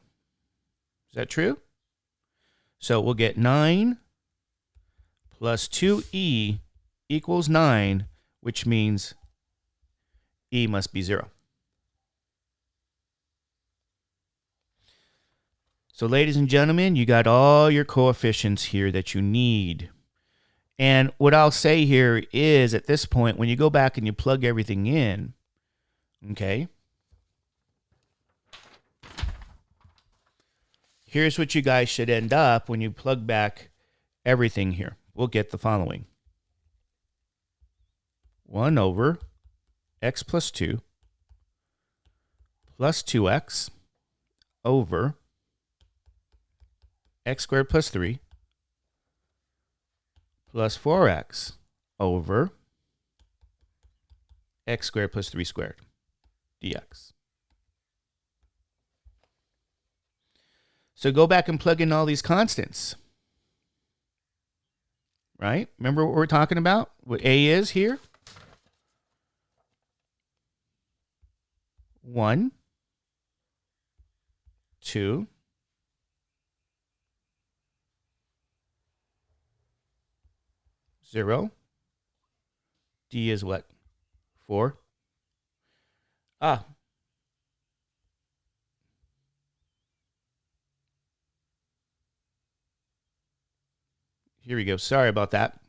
Speaker 1: that true? So we'll get 9 plus 2E equals 9, which means E must be 0. So ladies and gentlemen, you got all your coefficients here that you need. And what I'll say here is at this point, when you go back and you plug everything in, okay, here's what you guys should end up when you plug back everything here. We'll get the following. 1 over x plus 2 plus 2x over x squared plus 3 plus 4x over x squared plus 3 squared dx. So go back and plug in all these constants. Right? Remember what we're talking about? What A is here? 1, 2, 0. D is what? 4. Here we go. Sorry about that.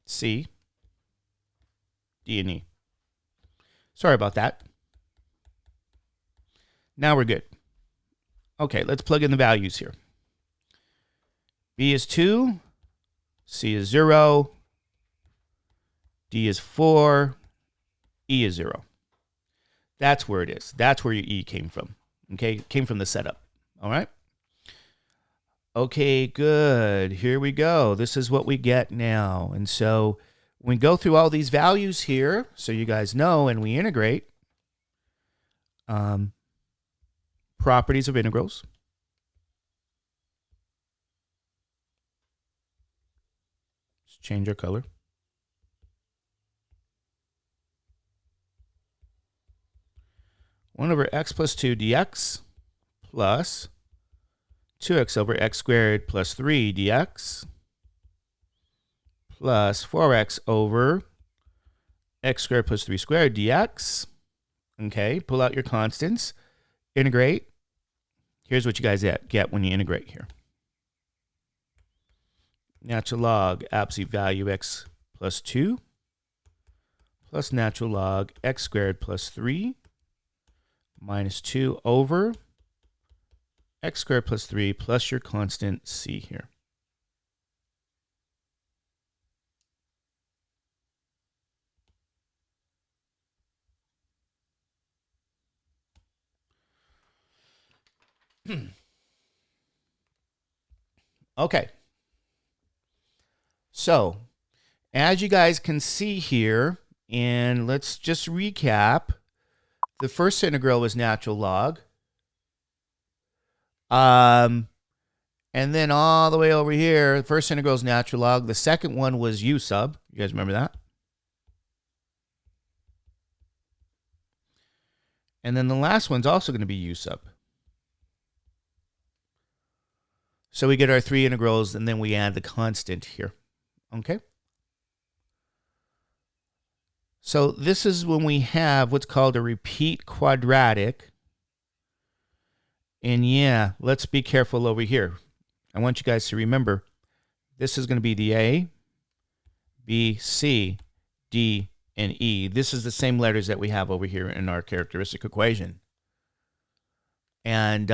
Speaker 1: C, D, and E. Sorry about that. Now we're good. Okay, let's plug in the values here. B is 2, C is 0, D is 4, E is 0. That's where it is. That's where your E came from. Okay, it came from the setup. All right. Okay, good. Here we go. This is what we get now. And so when we go through all these values here, so you guys know, and we integrate properties of integrals. Let's change our color. One over x plus 2 dx plus 2x over x squared plus 3 dx plus 4x over x squared plus 3 squared dx. Okay, pull out your constants, integrate. Here's what you guys get when you integrate here. Natural log absolute value x plus 2 plus natural log x squared plus 3 minus 2 over x squared plus 3 plus your constant c here. Okay. So, as you guys can see here, and let's just recap. The first integral was natural log. And then all the way over here, the first integral is natural log. The second one was u sub. You guys remember that? And then the last one's also going to be u sub. So we get our 3 integrals, and then we add the constant here. Okay? So this is when we have what's called a repeat quadratic. And yeah, let's be careful over here. I want you guys to remember, this is going to be the A, B, C, D, and E. This is the same letters that we have over here in our characteristic equation. And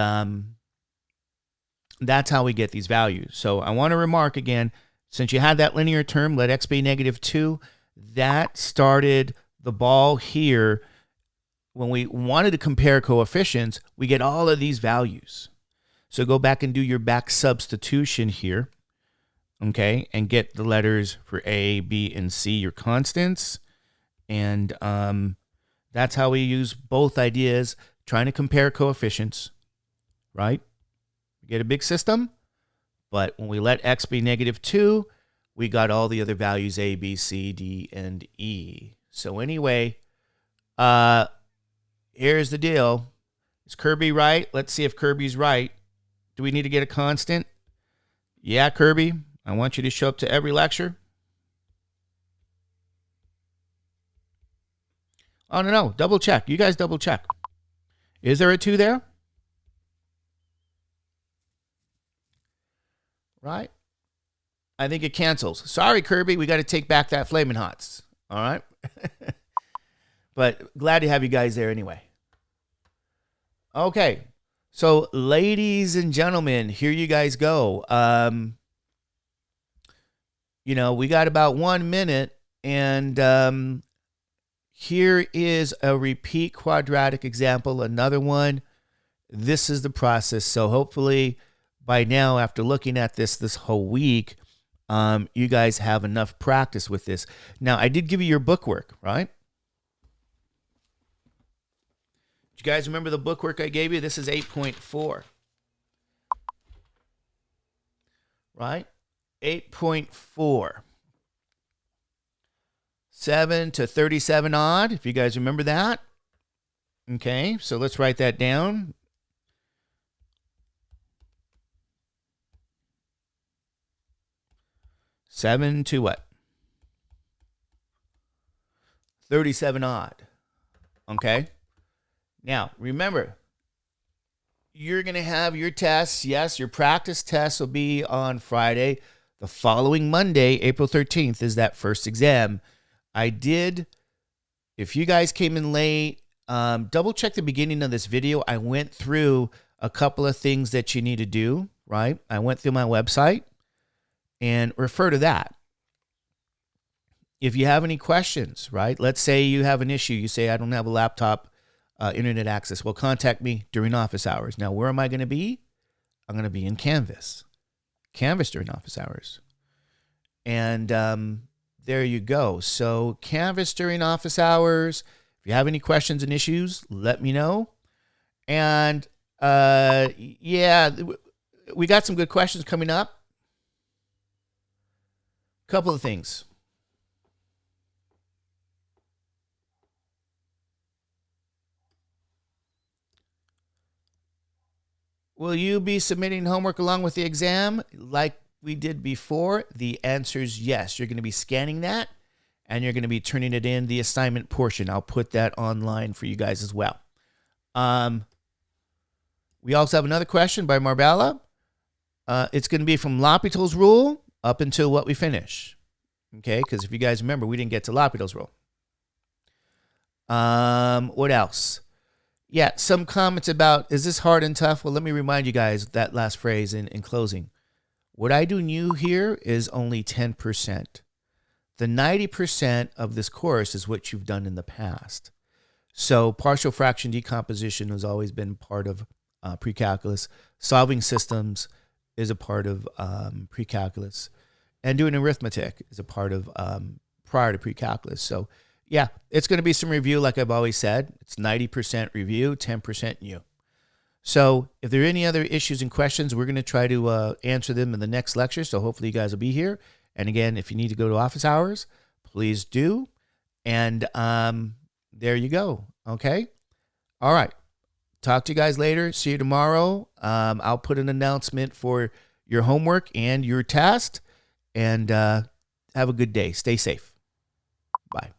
Speaker 1: that's how we get these values. So I want to remark again, since you had that linear term, let x be -2, that started the ball here. When we wanted to compare coefficients, we get all of these values. So go back and do your back substitution here, okay, and get the letters for A, B, and C, your constants. And that's how we use both ideas, trying to compare coefficients, right? We get a big system, but when we let x be -2, we got all the other values, A, B, C, D, and E. So anyway, here's the deal. Is Kirby right? Let's see if Kirby's right. Do we need to get a constant? Yeah, Kirby, I want you to show up to every lecture. Oh, no, double check. You guys double check. Is there a 2 there? Right? I think it cancels. Sorry, Kirby, we got to take back that Flamin' Hots. All right? But glad to have you guys there anyway. Okay. So, ladies and gentlemen, here you guys go. You know, we got about 1 minute, and here is a repeat quadratic example, another one. This is the process. So hopefully by now, after looking at this whole week, you guys have enough practice with this. Now, I did give you your bookwork, right? Do you guys remember the bookwork I gave you? This is 8.4. Right? 8.4. 7 to 37 odd, if you guys remember that. Okay, so let's write that down. Seven to what? 37 odd. Okay. Now, remember, you're going to have your tests. Yes, your practice tests will be on Friday. The following Monday, April 13th, is that first exam. If you guys came in late, double check the beginning of this video. I went through a couple of things that you need to do, right? I went through my website and refer to that. If you have any questions, right? Let's say you have an issue. You say, I don't have a laptop, internet access. Well, contact me during office hours. Now, where am I going to be? I'm going to be in Canvas. Canvas during office hours. And there you go. So Canvas during office hours. If you have any questions and issues, let me know. And yeah, we got some good questions coming up. Couple of things. Will you be submitting homework along with the exam like we did before? The answer is yes. You're going to be scanning that, and you're going to be turning it in, the assignment portion. I'll put that online for you guys as well. We also have another question by Marbella. It's going to be from L'Hopital's rule up until what we finish. Okay, because if you guys remember, we didn't get to L'Hopital's rule. What else? Yeah, some comments about, is this hard and tough? Well, let me remind you guys that last phrase in closing. What I do new here is only 10%. The 90% of this course is what you've done in the past. So partial fraction decomposition has always been part of pre-calculus. Solving systems is a part of pre-calculus. And doing arithmetic is a part of prior to pre-calculus. So yeah, it's going to be some review, like I've always said. It's 90% review, 10% new. So if there are any other issues and questions, we're going to try to answer them in the next lecture. So hopefully you guys will be here. And again, if you need to go to office hours, please do. And there you go. Okay. All right. Talk to you guys later. See you tomorrow. I'll put an announcement for your homework and your test. And have a good day. Stay safe. Bye.